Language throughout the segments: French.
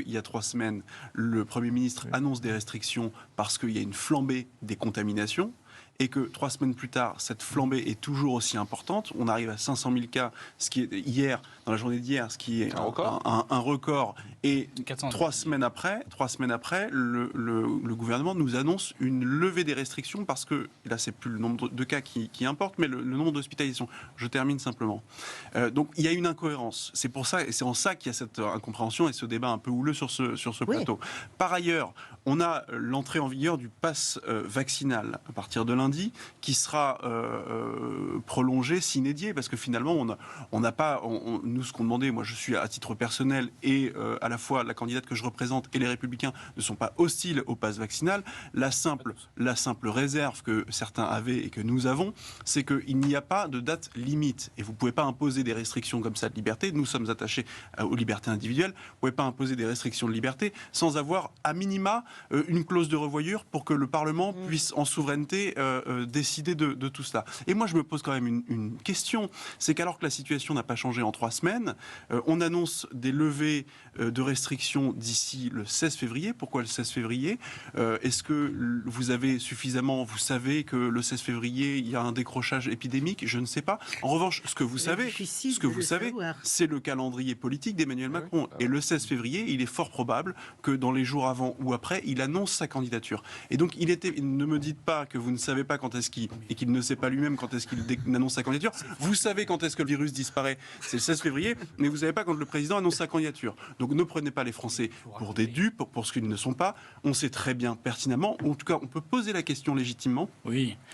Il y a 3 semaines, le Premier ministre annonce des restrictions parce qu'il y a une flambée des contaminations. Et que 3 semaines plus tard, cette flambée est toujours aussi importante. On arrive à 500 000 cas, ce qui est hier, dans la journée d'hier, ce qui est un record. Et 3 semaines après, le gouvernement nous annonce une levée des restrictions parce que, là, c'est plus le nombre de cas qui importe, mais le nombre d'hospitalisations. Je termine simplement. Donc, il y a une incohérence. C'est pour ça, et c'est en ça qu'il y a cette incompréhension et ce débat un peu houleux sur ce plateau. Par ailleurs, on a l'entrée en vigueur du pass vaccinal à partir de lundi, qui sera prolongé sine die, parce que finalement, on n'a pas... nous, ce qu'on demandait, moi je suis à titre personnel, et à la fois la candidate que je représente et les Républicains ne sont pas hostiles au pass vaccinal. La simple réserve que certains avaient et que nous avons, c'est qu'il n'y a pas de date limite. Et vous ne pouvez pas imposer des restrictions comme ça de liberté. Nous sommes attachés aux libertés individuelles. Vous ne pouvez pas imposer des restrictions de liberté sans avoir, à minima, une clause de revoyure pour que le Parlement puisse, en souveraineté, décider de tout cela. Et moi, je me pose quand même une question. C'est qu'alors que la situation n'a pas changé en 3 semaines, on annonce des levées de restrictions d'ici le 16 février. Pourquoi le 16 février ? Est-ce que vous avez suffisamment... Vous savez que le 16 février, il y a un décrochage épidémique ? Je ne sais pas. En revanche, ce que vous savez, c'est le calendrier politique d'Emmanuel Macron. Et le 16 février, il est fort probable que dans les jours avant ou après, il annonce sa candidature. Et donc, ne me dites pas que vous ne savez pas quand est-ce et qu'il ne sait pas lui-même quand est-ce qu'il annonce sa candidature. Vous savez quand est-ce que le virus disparaît, c'est le 16 février, mais vous ne savez pas quand le président annonce sa candidature. Donc ne prenez pas les Français pour des dupes, pour ce qu'ils ne sont pas. On sait très bien pertinemment, en tout cas on peut poser la question légitimement,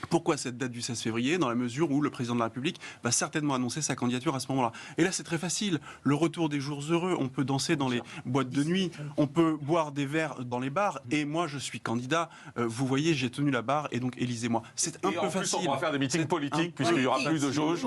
pourquoi cette date du 16 février, dans la mesure où le président de la République va certainement annoncer sa candidature à ce moment-là. Et là c'est très facile, le retour des jours heureux, on peut danser dans les boîtes de nuit, on peut boire des verres dans les bars, et moi je suis candidat, vous voyez j'ai tenu la barre, et donc élisez-moi. C'est un peu facile. On va faire des meetings politiques puisqu'il n'y aura plus de jauge.